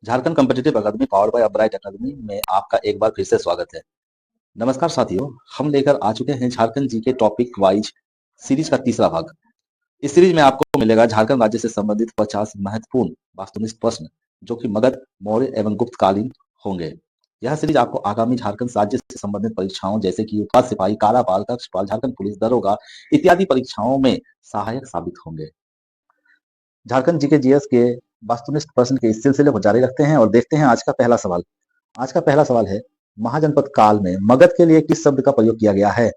Jharkhand competitive academy powered by upright academy में आपका एक बार फिर से स्वागत है। नमस्कार साथियों, हम लेकर आ चुके हैं झारखंड जी के टॉपिक वाइज सीरीज का तीसरा भाग। इस सीरीज में आपको मिलेगा झारखंड राज्य से संबंधित 50 महत्वपूर्ण वास्तुनिष्ठ प्रश्न जो कि मगध, मौर्य एवं गुप्तकालीन होंगे। यह सीरीज आपको आगामी झारखंड राज्य से संबंधित परीक्षाओं जैसे कि उत्पाद सिपाही, कारापाल, कक्षपाल, झारखंड पुलिस दरोगा इत्यादि परीक्षाओं में सहायक साबित होंगे। झारखंड जीके जीएस के वास्तुनिष्ठ प्रश्न के इस सिलसिले को जारी रखते हैं और देखते हैं आज का पहला सवाल। आज का पहला सवाल है, महाजनपद काल में मगध के लिए किस शब्द का प्रयोग किया गया है?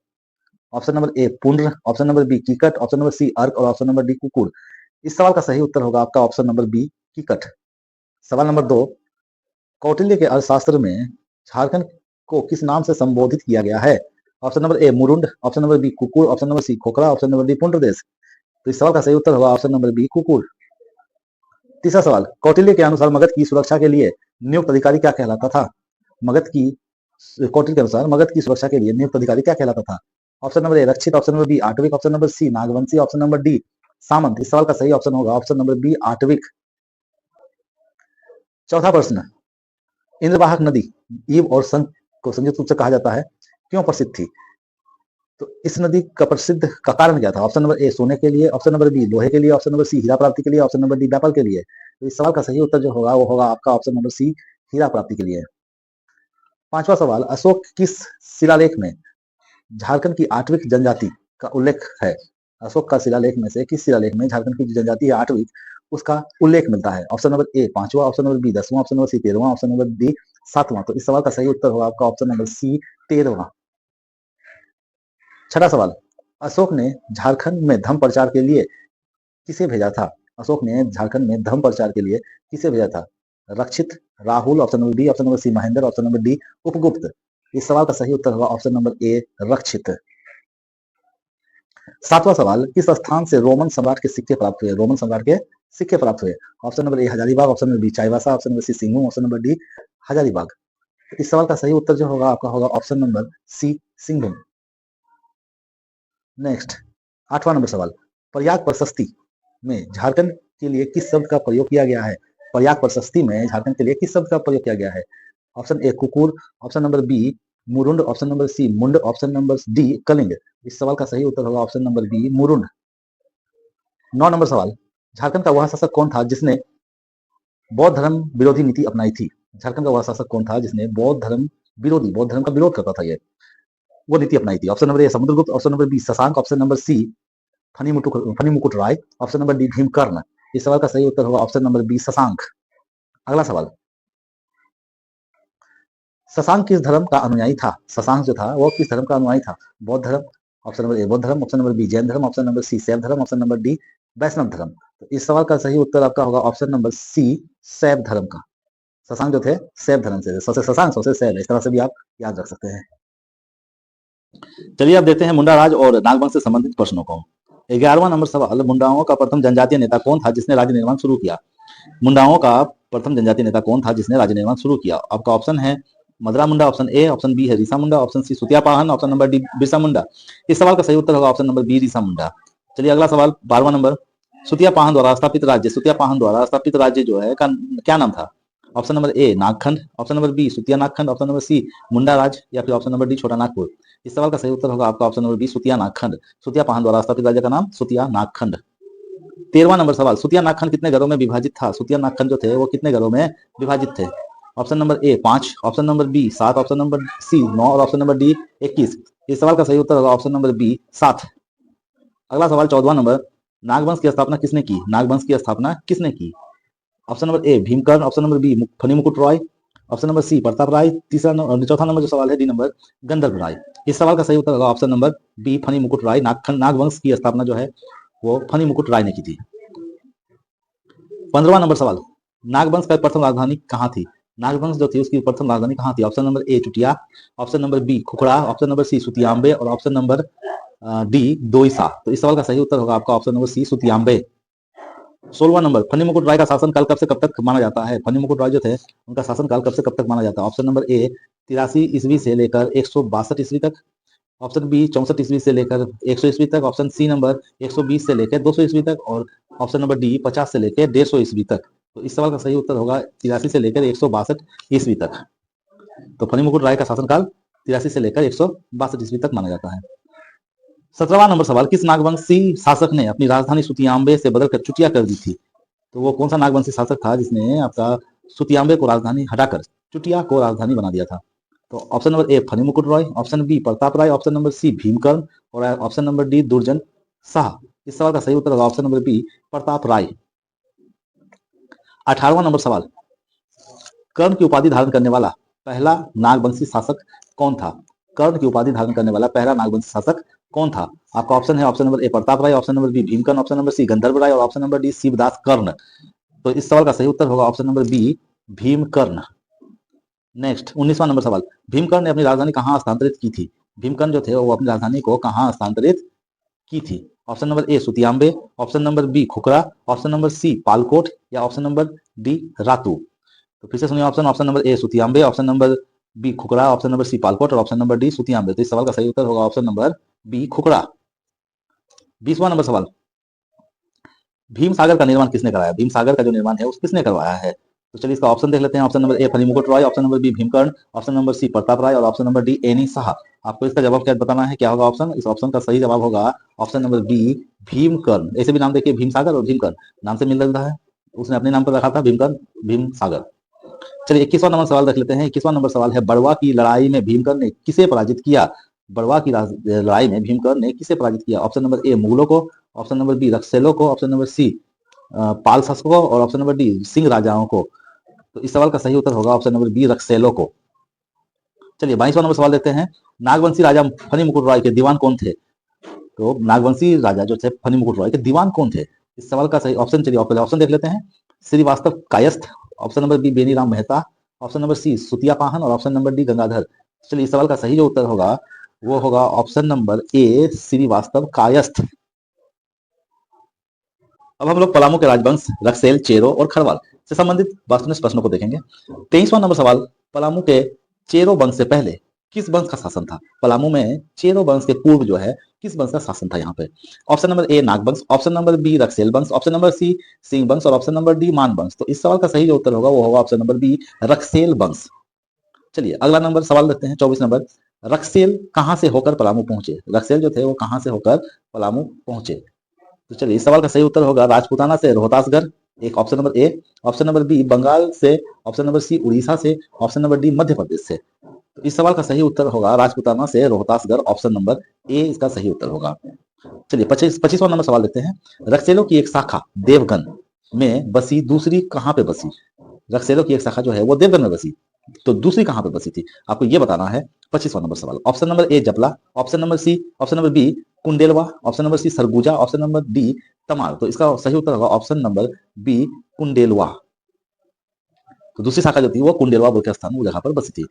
Option number A Pundra, option number B Kikat, option number C अर्क और ऑप्शन नंबर डी कुकुर। इस सवाल का सही उत्तर होगा आपका ऑप्शन नंबर बी कीकट। सवाल नंबर 2, कौटिल्य के अर्थशास्त्र में झारखंड को किस नाम से संबोधित किया गया है? Option number A Murund, option number B Kukur, option number C Khokhra, option number D Pundradesh. तो इस सवाल का सही उत्तर होगा ऑप्शन नंबर बी कुकुर। तीसरा सवाल, कौटिल्य के अनुसार मगध की सुरक्षा के लिए नियुक्त अधिकारी क्या कहलाता था? कौटिल्य के अनुसार मगध की सुरक्षा के लिए नियुक्त अधिकारी क्या कहलाता था? Option number A Rakshit, option number B Atavik, option number C Nagvanshi, option number D Samant. इस सवाल का सही ऑप्शन होगा ऑप्शन नंबर बी आटविक। चौथा प्रश्न, इंद्रवाहक नदी ईव और संख को संयुक्त रूप से कहा जाता है, क्यों प्रसिद्ध थी? तो इस नदी का प्रसिद्ध का कारण क्या था? ऑप्शन नंबर ए सोने के लिए, ऑप्शन नंबर बी लोहे के लिए, ऑप्शन नंबर सी हीरा प्राप्ति के लिए, ऑप्शन नंबर डी व्यापार के लिए। तो इस सवाल का सही उत्तर जो होगा वो होगा आपका ऑप्शन नंबर सी हीरा प्राप्ति के लिए। पांचवा सवाल, अशोक किस शिलालेख में झारखंड की आठवीं जनजाति का उल्लेख है? अशोक का शिलालेख में से किस शिलालेख में झारखंड की जनजाति है आठवीं उसका उल्लेख मिलता है? ऑप्शन नंबर ए 5वां, ऑप्शन नंबर बी 10वां, ऑप्शन नंबर सी 13वां, ऑप्शन नंबर डी 7वां। तो इस सवाल का सही उत्तर होगा आपका ऑप्शन नंबर सी 13वां। छठा सवाल, अशोक ने झारखंड में धर्म प्रचार के लिए किसे भेजा था? अशोक ने झारखंड में धर्म प्रचार के लिए किसे भेजा था? Rakshit, Rahul, option number B, option number C Mahendra, option number D Upagupta. इस सवाल का सही उत्तर होगा ऑप्शन नंबर ए रक्षित। सातवां सवाल, किस स्थान से रोमन सम्राट के सिक्के प्राप्त हुए? रोमन सम्राट के सिक्के प्राप्त हुए। Option number A Hazaribagh, option number B Chaibasa, option number C Singhbhum, option number D Hazaribagh. इस सवाल का सही उत्तर जो होगा आपका होगा option number C Singhbhum. Next, 8वां नंबर सवाल, प्रयाग प्रशस्ति में झारखंड के लिए किस शब्द का प्रयोग किया गया है? प्रयाग प्रशस्ति में झारखंड के लिए किस शब्द का प्रयोग किया गया है? ऑप्शन ए कुकुर, option number B Murunda, option number सी मुंड, ऑप्शन नंबर डी कलिंग। इस सवाल का सही उत्तर होगा option number B Murunda. 9 number सवाल, झारखंड का वह शासक कौन था जिसने बौद्ध धर्म विरोधी नीति अपनाई थी? झारखंड का वह शासक कौन था जिसने बौद्ध धर्म का विरोध करता था ये वो नीति अपनाई थी? Option number A Samudragupta, option number B Shashank, option number C Phani Mukut Rai, option number D Bhimkarna. इस सवाल का सही उत्तर होगा ऑप्शन नंबर बी शशांक। अगला सवाल, शशांक किस धर्म का अनुयायी था? शशांक जो था वो किस धर्म का अनुयायी था? बौद्ध धर्म, ऑप्शन नंबर ए बौद्ध धर्म, ऑप्शन नंबर बी जैन धर्म, ऑप्शन नंबर सी शैव धर्म, ऑप्शन नंबर डी वैष्णव धर्म। तो इस सवाल का सही उत्तर आपका होगा ऑप्शन नंबर सी शैव धर्म का। शशांक जो थे शैव धर्म से, शशांक से शैव, इस तरह से भी आप याद रख सकते हैं। चलिए अब देखते हैं मुंडा राज और नागवंश से संबंधित प्रश्नों को। 11वां नंबर सवाल, मुंडाओं का प्रथम जनजातीय नेता कौन था जिसने राज्य निर्माण शुरू किया? मुंडाओं का प्रथम जनजातीय नेता कौन था जिसने राज्य निर्माण शुरू किया? आपका ऑप्शन है Madra Munda, option A, option B है Risa Munda, option C Sutiya Pahan, option number D Birsa Munda. इस सवाल का सही उत्तर होगा option number B Risa Munda. चलिए अगला सवाल, 12वां नंबर, सुतिया पाहन द्वारा स्थापित राज्य जो है का क्या नाम था? Option number A Nagkhand, option number B Sutiya Nagkhand, option number C Munda Raj या फिर ऑप्शन नंबर डी छोटा नागपुर। इस सवाल का सही उत्तर होगा आपका option number B Sutiya नागखंड। सुतिया Pahan द्वारा स्थापित राज्य का नाम सुतिया नागखंड। 13वां नंबर सवाल, सुतिया नागखंड कितने घरों में विभाजित था? सुतिया नागखंड जो थे वो कितने घरों में विभाजित थे? Option number A 5, option number B 7, option number C 9 और ऑप्शन नंबर डी 21। इस सवाल का सही उत्तर होगा ऑप्शन नंबर बी 7। अगला सवाल 14वां नंबर, नागवंश की स्थापना किसने की? नागवंश की स्थापना किसने की? Option number A Bhimkarn, option number B Phani Mukut Rai, option number C Pratap Rai, चौथा नंबर जो सवाल है डी नंबर गंधर्व राय। इस सवाल का सही उत्तर होगा option number B Phani Mukut राय। नागवंश की स्थापना जो है वो फनी मुकुट राय ने की थी। 15वां नंबर सवाल, नागवंश का प्रथम राजधानी कहाँ थी? नागवंश जो थी उसकी प्रथम राजधानी कहाँ थी? Option number A Chutia, option number B Khukhra, option number C Sutiyambe और ऑप्शन नंबर डी दोईसा। तो इस सवाल का सही उत्तर होगा आपका ऑप्शन नंबर सी सुतियांबे। 16वां नंबर, फनी मुकुट राय का शासनकाल कब से कब तक माना जाता है? फनी मुकुट राय जो थे उनका शासनकाल कब से कब तक माना जाता है? ऑप्शन नंबर ए 83 ईस्वी से लेकर 162 ईस्वी तक, ऑप्शन बी 64 ईस्वी से लेकर 100 ईस्वी तक, ऑप्शन सी नंबर 120 से लेकर 200 ईस्वी तक और ऑप्शन नंबर डी 50 से लेकर 150 ईस्वी तक। तो इस सवाल का सही उत्तर होगा 83 से लेकर 162 ईस्वी तक। तो फनी मुकुट राय का शासनकाल 83 से लेकर 162 ईस्वी तक माना जाता है। 17वां नंबर सवाल, किस नागवंशी शासक ने अपनी राजधानी सुतियांबे से बदलकर चुटिया कर दी थी? तो वो कौन सा नागवंशी शासक था जिसने आपका सुतियांबे को राजधानी हटाकर चुटिया को राजधानी बना दिया था? तो option number A Phani Mukut Roy, option B Pratap Rai, option number सी भीमकर्ण और ऑप्शन नंबर डी दुर्जन शाह। इस सवाल का सही उत्तर होगा ऑप्शन नंबर बी प्रताप राय। 18वां नंबर सवाल, कर्ण की उपाधि धारण करने वाला पहला नागवंशी शासक कौन था? कर्ण की उपाधि धारण करने वाला पहला नागवंशी शासक कौन था? आपका ऑप्शन है option number A Pratap Rai, option number B Bhimkarna, option number C Gandharva Rai और option number D Shivdas Karna. तो इस सवाल का सही उत्तर होगा option number B Bhimkarna. Next 19वां नंबर सवाल, भीमकर्ण ने अपनी राजधानी कहाँ स्थानांतरित की थी? भीमकर्ण जो थे वो अपनी राजधानी को कहाँ स्थानांतरित की थी? Option number A Sutiyambe, option number B Khukhra, option number C Palkot या ऑप्शन नंबर डी रातू। तो फिर से सुनिए option, option number A Sutiyambe, option number B Khukhra, option number C Palkot और ऑप्शन नंबर डी सुतियांबे। तो इस सवाल का सही उत्तर होगा ऑप्शन नंबर बी खुखरा। 20वां नंबर सवाल, भीम सागर का निर्माण किसने कराया? भीम सागर का जो निर्माण है उस किसने करवाया है? तो चलिए इसका ऑप्शन देख लेते हैं। Option number A Phani Mukut Roy, option number B Bhimkarna, option number C Pratap Rai और option number D Ani Shah. आपको इसका जवाब क्या बताना है, क्या होगा ऑप्शन? इस ऑप्शन का सही जवाब होगा ऑप्शन नंबर बी भीमकर्ण। ऐसे भी नाम देखिए भीम सागर और भीमकर्ण, नाम से मिल रहा है, उसने अपने नाम पर रखा था भीमकर्ण भीम सागर। चलिए 21वां नंबर सवाल रख लेते हैं। 21वां नंबर सवाल है, बड़वा की लड़ाई में भीमकर्ण ने किसे पराजित किया? बड़वा की लड़ाई में भीमकर्ण ने किसे पराजित किया? ऑप्शन नंबर ए मुगलों को, ऑप्शन नंबर बी रक्सैलों को, ऑप्शन नंबर सी पाल शासकों और ऑप्शन नंबर डी सिंह राजाओं को। तो इस सवाल का सही उत्तर होगा ऑप्शन नंबर बी रक्सैलों को। चलिए 22वां नंबर सवाल देते हैं, नागवंशी राजा फनी मुकुट रॉय के दीवान कौन थे? तो नागवंशी राजा जो थे फनी मुकुट रॉय के दीवान कौन थे? इस सवाल का सही ऑप्शन, चलिए ऑप्शन देख लेते हैं। Shrivastava Kayastha, option number B Beniram Mehta, option number C Sutiya Pahan और ऑप्शन नंबर डी गंगाधर। चलिए इस सवाल का सही जो उत्तर होगा वो होगा option number A Srivastava Kayastha. अब हम लोग पलामू के राजवंश रक्सेल, चेरो और खरवाल से संबंधित वास्तुनिष्ठ प्रश्नों को देखेंगे। 23वां नंबर सवाल, पलामू के चेरो वंश से पहले किस वंश का शासन था? पलामू में चेरो वंश के पूर्व जो है किस वंश का शासन था यहाँ पे? Option number A Nagvansh, option number B Raksel वंश, ऑप्शन नंबर सी सिंह वंश और ऑप्शन नंबर डी मान वंश। तो इस सवाल का सही जो उत्तर होगा वो होगा ऑप्शन नंबर बी रक्सेल वंश। चलिए अगला नंबर सवाल देखते हैं 24 नंबर, रक्सेल कहाँ से होकर पलामू पहुंचे? रक्सेल जो थे वो कहाँ से होकर पलामू पहुंचे? तो चलिए इस सवाल का सही उत्तर होगा राजपूताना से रोहतासगढ़, एक option number A, option number B Bengal से, ऑप्शन नंबर सी उड़ीसा से, option number D Madhya Pradesh से। तो इस सवाल का सही उत्तर होगा राजपूताना से रोहतासगढ़, ऑप्शन नंबर ए इसका सही उत्तर होगा। चलिए 25वां नंबर सवाल देते हैं, रक्सेलों की एक शाखा देवगन में बसी, दूसरी कहाँ पे बसी? रक्सेलों की एक शाखा जो है वो देवगन में बसी, तो दूसरी कहाँ पे बसी थी आपको ये बताना है। 25वां नंबर सवाल, option number A Japla, option number C, option number B Kundelwa, option number C Surguja, option number D Tamal. तो इसका सही उत्तर होगा ऑप्शन नंबर बी कुंडेलवा। तो दूसरी शाखा जो थी वो कुंडेलवा बोल के स्थान वो जगह पर बसी थी।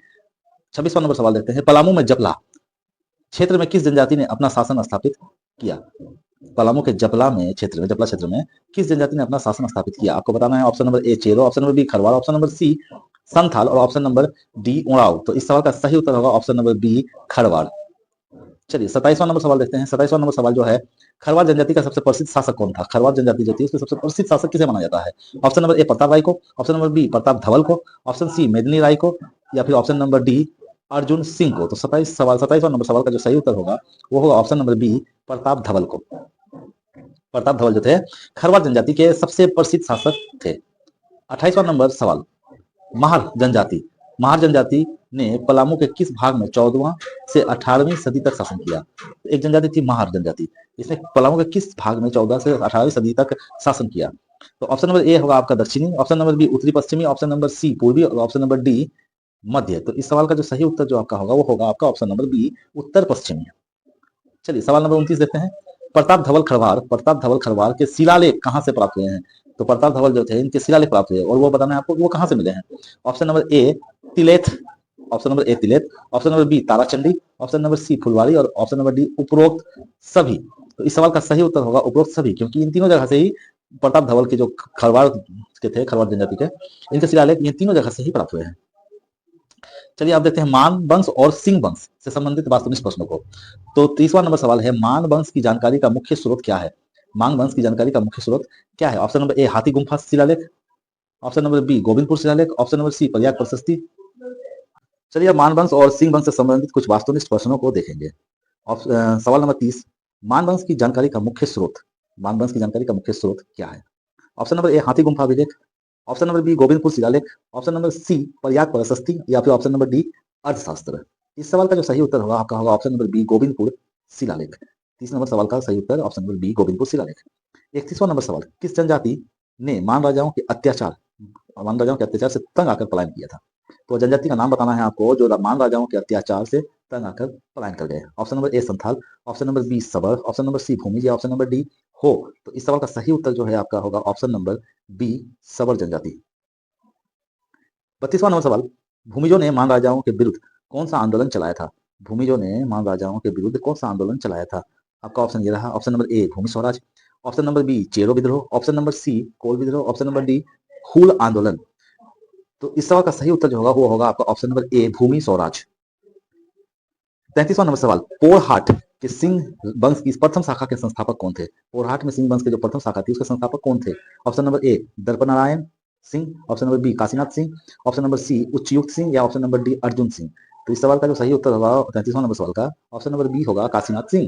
26वां नंबर सवाल देखते हैं, पलामू में जपला क्षेत्र में किस जनजाति ने अपना शासन स्थापित किया? पलामू के जपला में क्षेत्र में, जपला क्षेत्र में किस जनजाति ने अपना शासन स्थापित किया? आपको बताना है option number A Chero, option number B Kharwal, option number C Santhal और ऑप्शन नंबर डी उड़ाव। तो इस सवाल का सही उत्तर होगा ऑप्शन नंबर बी खरवाल। चलिए 27वां नंबर सवाल देखते हैं। 27वां नंबर सवाल जो है, खरवाल जनजाति का सबसे प्रसिद्ध शासक कौन था? खरवाल जनजाति जो थी उसके सबसे प्रसिद्ध शासक किसे माना जाता है? ऑप्शन नंबर ए प्रताप राय को, ऑप्शन नंबर बी प्रताप धवल को, ऑप्शन सी मेदिनी राय को या फिर option number D Arjun Singh को। तो 27वां नंबर सवाल का जो सही उत्तर होगा वो होगा ऑप्शन नंबर बी प्रताप धवल को। प्रताप धवल जो थे खरवाल जनजाति के सबसे प्रसिद्ध शासक थे। 28वां नंबर सवाल, महार जनजाति, महार जनजाति ने पलामू के किस भाग में 14वां से 18वीं सदी तक शासन किया? एक जनजाति थी महार जनजाति, इसने पलामू के किस भाग में 14 से 18वीं सदी तक शासन किया? तो ऑप्शन नंबर ए होगा आपका दक्षिणी, ऑप्शन नंबर बी उत्तरी पश्चिमी, ऑप्शन नंबर सी पूर्वी और ऑप्शन नंबर डी मध्य। तो इस सवाल का जो सही उत्तर जो आपका होगा वो होगा आपका ऑप्शन नंबर बी उत्तर पश्चिमी। चलिए सवाल नंबर 29 देखते हैं, प्रताप धवल खरवार के शिलालेख कहाँ से प्राप्त हुए हैं? तो प्रताप धवल जो थे इनके शिलालेख प्राप्त हुए और वो बताना है आपको वो कहाँ से मिले हैं। Option number A Tileth, option number A Tileth, option number B Tarachandi, option number C Phulwari और ऑप्शन नंबर डी उपरोक्त सभी। तो इस सवाल का सही उत्तर होगा उपरोक्त सभी, क्योंकि इन तीनों जगह से ही प्रताप धवल के जो खरवार के थे, खरवार जनजाति के, इनके शिलालेख ये तीनों जगह से ही प्राप्त हुए हैं। चलिए आप देखते हैं मान वंश और सिंह वंश से संबंधित वास्तुनिष्ठ प्रश्नों को। तो 30वां नंबर सवाल है, मान वंश की जानकारी का मुख्य स्रोत क्या है? मान वंश की जानकारी का मुख्य स्रोत क्या है? ऑप्शन नंबर ए हाथी गुम्फा शिलालेख, ऑप्शन नंबर बी गोविंदपुर शिलालेख, ऑप्शन नंबर सी प्रयाग प्रशस्ति। चलिए अब मानवंश और सिंह वंश से संबंधित कुछ वास्तुनिष्ठ प्रश्नों को देखेंगे। सवाल नंबर 30, मानवंश की जानकारी का मुख्य स्रोत, मानवंश की जानकारी का मुख्य स्रोत क्या है? ऑप्शन नंबर ए हाथी गुम्फा अभिलेख, ऑप्शन नंबर बी गोविंदपुर शिलालेख, ऑप्शन नंबर सी प्रयाग प्रशस्ति या फिर ऑप्शन नंबर डी अर्थशास्त्र। इस सवाल का जो सही उत्तर होगा आपका होगा ऑप्शन नंबर बी गोविंदपुर शिलालेख। 30 नंबर सवाल का सही उत्तर ऑप्शन नंबर बी गोविंदपुर शिलालेख। 31वां नंबर सवाल, किस जनजाति ने मान राजाओं के अत्याचार से तंग आकर पलायन किया था? तो जनजाति का नाम बताना है आपको जो मान राजाओं के अत्याचार से तंग आकर पलायन कर गए। Option number A Santhal, option number B Sabar, option number C भूमि या ऑप्शन नंबर डी हो। तो इस सवाल का सही उत्तर जो है आपका होगा ऑप्शन नंबर बी सबर जनजाति। 32वां नंबर सवाल, भूमिजों ने मान राजाओं के विरुद्ध कौन सा आंदोलन चलाया था? भूमिजों ने मान राजाओं के विरुद्ध कौन सा आंदोलन चलाया था? आपका ऑप्शन ये रहा, ऑप्शन नंबर ए भूमि स्वराज, ऑप्शन नंबर बी चेरो विद्रोह, ऑप्शन नंबर सी कोल विद्रोह, ऑप्शन नंबर डी हूल आंदोलन। तो इस सवाल का सही उत्तर जो होगा वो होगा आपका ऑप्शन नंबर ए भूमि स्वराज। 33वां नंबर सवाल, पोरहाट के सिंह वंश की प्रथम शाखा के संस्थापक कौन थे? पोरहाट में सिंह वंश के जो प्रथम शाखा थी उसके संस्थापक कौन थे? Option number A Darpnarayan Singh, option number B Kashinath Singh, option number C Uchchayukt Singh या option number D Arjun Singh. तो इस सवाल का जो सही उत्तर होगा 33वां नंबर सवाल का ऑप्शन नंबर बी होगा काशीनाथ सिंह।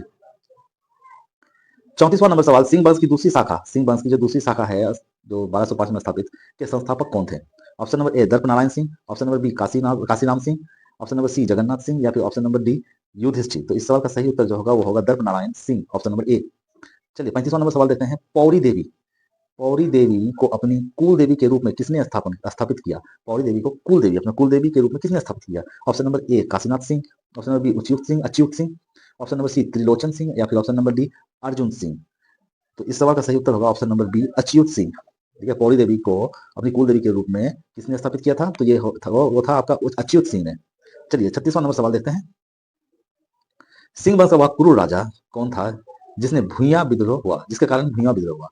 34वां नंबर सवाल, सिंह वंश की दूसरी शाखा, सिंह वंश की जो दूसरी शाखा है जो 1205 में स्थापित, के संस्थापक कौन थे? Option number A Darpnarayan Singh, option number B Kashiram Singh, option number C Jagannath Singh या फिर ऑप्शन नंबर डी युधिष्ठिर। तो इस सवाल का सही उत्तर जो होगा वो होगा दर्पनारायण सिंह, ऑप्शन नंबर ए। चलिए 35वां नंबर सवाल देते हैं, पौरी देवी, पौरी देवी को अपनी कुल देवी के रूप में किसने स्थापित किया? पौरी देवी को कुल देवी, अपने कुल देवी के रूप में किसने स्थापित किया? Option number A Kashinath Singh, option number B Achyut Singh, option number C Trilochan Singh या फिर option number D Arjun Singh. तो इस सवाल का सही उत्तर होगा option number B Achyut Singh. ठीक है, पौड़ी देवी को अपनी कुल देवी के रूप में किसने स्थापित किया था? तो ये वो था आपका अच्युत सिंह ने। चलिए 36वां नंबर सवाल देखते हैं, सिंह वंश का वह क्रूर राजा कौन था जिसने भूया विद्रोह हुआ, जिसके कारण भूया विद्रोह हुआ?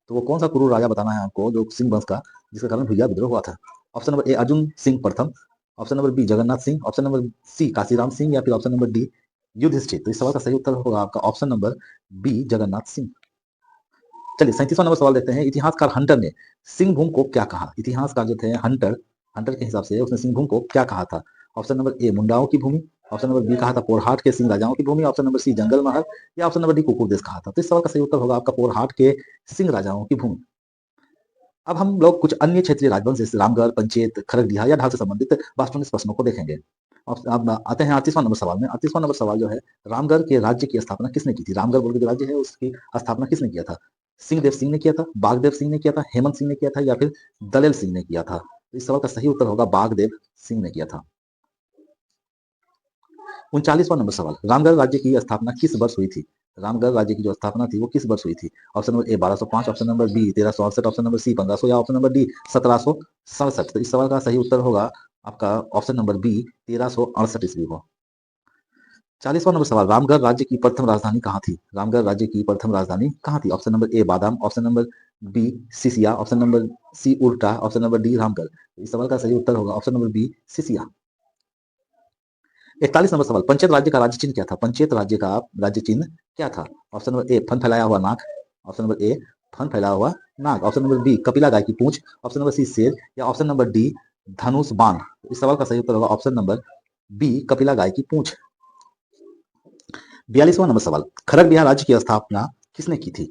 तो वो कौन सा क्रूर राजा बताना है आपको जो सिंह वंश का जिसके कारण भूया विद्रोह हुआ था? Option number A Arjun Singh प्रथम, option number B Jagannath Singh, option number C Kashiram Singh या फिर ऑप्शन नंबर डी युधिष्ठिर। तो इस सवाल का सही उत्तर होगा आपका option number B Jagannath Singh. चलिए 37वां नंबर सवाल देखते हैं, इतिहासकार हंटर ने सिंहभूम को क्या कहा? इतिहासकार जो थे हंटर, हंटर के हिसाब से उसने सिंहभूम को क्या कहा था? ऑप्शन नंबर ए मुंडाओं की भूमि, ऑप्शन नंबर बी कहा था पोरहाट के सिंह राजाओं की भूमि, ऑप्शन नंबर सी जंगल महल या ऑप्शन नंबर डी कुकुर देश कहा था। तो इस सवाल का सही उत्तर होगा आपका पोरहाट के सिंह राजाओं की भूमि। अब हम लोग कुछ अन्य क्षेत्रीय राजवंश जैसे रामगढ़, पंचेत, खरगडिहा या ढाल से संबंधित वास्तुनिक प्रश्नों को देखेंगे। अब आते हैं 38वां नंबर सवाल में। 38वां नंबर सवाल जो है, रामगढ़ के राज्य की स्थापना किसने की थी? रामगढ़ बोल के जो राज्य है उसकी स्थापना किसने किया था? सिंहदेव सिंह ने किया था, बागदेव सिंह ने किया था, हेमंत सिंह ने किया था या फिर दलेल सिंह ने किया था? तो इस सवाल का सही उत्तर होगा बागदेव सिंह ने किया था। 39वां नंबर सवाल, रामगढ़ राज्य की स्थापना किस वर्ष हुई थी? रामगढ़ राज्य की जो स्थापना थी वो किस वर्ष हुई थी? Option number A 1205, option number B 1368, option number C 1500 या ऑप्शन नंबर डी 1767। तो इस सवाल का सही उत्तर होगा आपका ऑप्शन नंबर बी 1368 ईस्वी को। 40वां नंबर सवाल, रामगढ़ राज्य की प्रथम राजधानी कहाँ थी? रामगढ़ राज्य की प्रथम राजधानी कहाँ थी? Option number A Badam, option number B Sisiya, option number C उल्टा, ऑप्शन नंबर डी रामगढ़। इस सवाल का सही उत्तर होगा ऑप्शन नंबर बी सिसिया। 41 नंबर सवाल, पंचेत राज्य का राज्य चिन्ह क्या था? पंचेत राज्य का राज्य चिन्ह क्या था? ऑप्शन नंबर ए फन फैलाया हुआ नाक, ऑप्शन नंबर ए फन फैलाया हुआ नाक, ऑप्शन नंबर बी कपिला गाय की पूंछ, ऑप्शन नंबर सी शेर या ऑप्शन नंबर डी धनुष बाण। इस सवाल का सही उत्तर होगा ऑप्शन नंबर बी कपिला गाय की पूंछ। 42वां नंबर सवाल, खरग बिहार राज्य की स्थापना किसने की थी?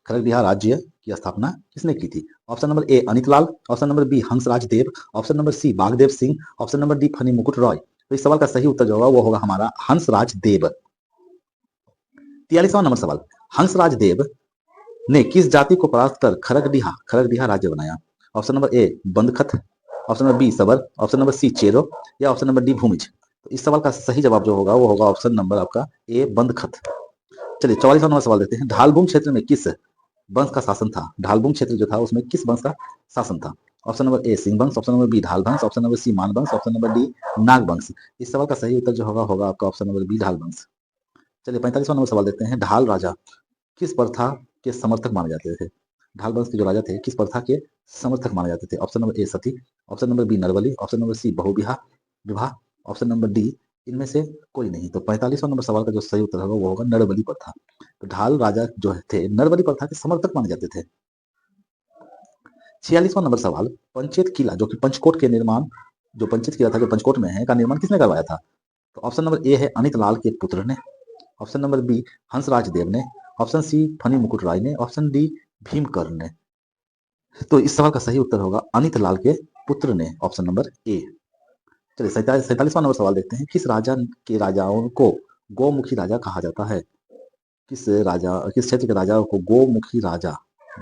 खरग बिहार राज्य की स्थापना किसने की थी? Option number A Anitlal, option number B Hansraj Dev, option number C Bagdev Singh, option number D Phani Mukut Roy. तो इस सवाल का सही उत्तर जो होगा वो होगा हमारा हंसराज देव। 43वां नंबर सवाल, हंसराज देव ने किस जाति को परास्त कर खरगडिहा राज्य बनाया? Option number A Bandakhat, option number B Sabar, option number C Chero या ऑप्शन नंबर डी भूमिज। तो इस सवाल का सही जवाब जो होगा वो होगा ऑप्शन नंबर आपका ए बंदखत। चलिए 44वां नंबर सवाल देखते हैं, ढालभूम क्षेत्र में किस वंश का शासन था? ढालभूम क्षेत्र जो था उसमें किस वंश का शासन था? ऑप्शन नंबर ए सिंह वंश, ऑप्शन नंबर बी ढाल वंश, ऑप्शन नंबर सी मान वंश, ऑप्शन नंबर डी नाग वंश। इस सवाल का सही उत्तर जो होगा आपका ऑप्शन नंबर बी ढाल वंश। चलिए 45वां नंबर सवाल देखते हैं, ढाल राजा किस प्रथा के समर्थक माने जाते थे? ढाल वंश के जो राजा थे किस प्रथा के समर्थक माने जाते थे? Option number A sati, option number B नरबली, ऑप्शन नंबर सी विवाह, ऑप्शन नंबर डी इनमें से कोई नहीं। तो 45वां नंबर सवाल का जो सही उत्तर होगा वो होगा नरबली प्रथा। तो ढाल राजा जो थे नरबली प्रथा के समर्थक माने जाते थे। 46वां नंबर सवाल, पंचेत किला जो कि पंचकोट के निर्माण, जो पंचेत किला था जो पंचकोट में है, का निर्माण किसने करवाया था? तो ऑप्शन नंबर ए है अनित लाल के पुत्र ने, ऑप्शन नंबर बी हंसराज देव ने, ऑप्शन सी फनी मुकुट राय ने, ऑप्शन डी भीमकर्ण ने। तो इस सवाल का सही उत्तर होगा अनित लाल के पुत्र ने, ऑप्शन नंबर ए। चलिए 47वां नंबर सवाल देखते हैं, किस राजा के राजाओं को गोमुखी राजा कहा जाता है? किस क्षेत्र के राजा को गोमुखी राजा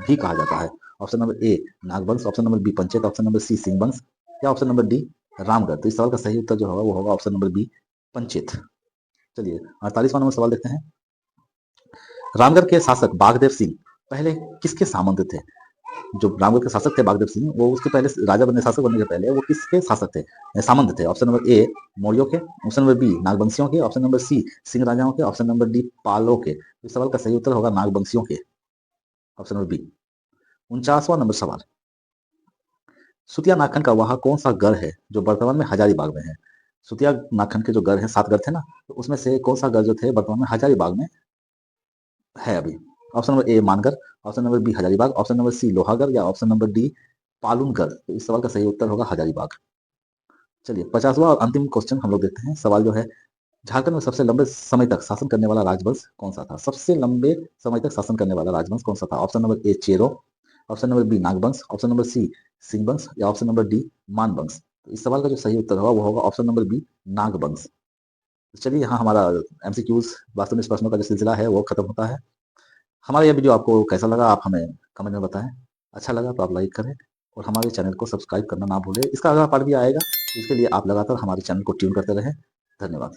भी कहा जाता है? Option number A Nagvansh, option number B Panchet, option number C Singhvansh या ऑप्शन नंबर डी रामगढ़। तो इस सवाल का सही उत्तर जो होगा वो होगा ऑप्शन नंबर बी पंचेत। चलिए 48वां नंबर सवाल देखते हैं, रामगढ़ के शासक बागदेव सिंह पहले किसके सामंत थे? जो रामगढ़ के शासक थे बागदेव सिंह, वो उसके पहले राजा बनने, शासक बनने के पहले वो किसके शासक थे, सामंत थे? ऑप्शन नंबर ए मौर्यों के, ऑप्शन नंबर बी नागवंशियों के, ऑप्शन नंबर सी सिंह राजाओं के, ऑप्शन नंबर डी पालों के। इस सवाल का सही उत्तर होगा नागवंशियों के, ऑप्शन नंबर बी। 49वां नंबर सवाल, सुतिया नागखंड का वह कौन सा गढ़ है जो वर्तमान में हजारीबाग में है? सुतिया नागखंड के जो गढ़ है, 7 गढ़ थे ना, तो उसमें से कौन सा गढ़ जो थे वर्तमान में हजारीबाग में है अभी? Option number A Mangarh, option number B Hazaribagh, option number C Lohagarh या ऑप्शन नंबर डी पालूनगढ़। तो इस सवाल का सही उत्तर होगा हजारीबाग। चलिए 50वां और अंतिम क्वेश्चन हम लोग देखते हैं। सवाल जो है, झारखंड में सबसे लंबे समय तक शासन करने वाला राजवंश कौन सा था? सबसे लंबे समय तक शासन करने वाला राजवंश कौन सा था? Option number A Chero, option number B Nagvansh, option number C Singhvansh या ऑप्शन नंबर डी मानवंश। तो इस सवाल का जो सही उत्तर होगा वो होगा ऑप्शन नंबर बी नागवंश। तो चलिए यहाँ हमारा एमसीक्यूज वास्तविक प्रश्नों का जो सिलसिला है वो खत्म होता है। हमारा यह वीडियो आपको कैसा लगा आप हमें कमेंट में बताएं। अच्छा लगा तो आप लाइक करें और हमारे चैनल को सब्सक्राइब करना ना भूलें। इसका अगला पार्ट भी आएगा, इसके लिए आप लगातार हमारे चैनल को ट्यून करते रहें। धन्यवाद।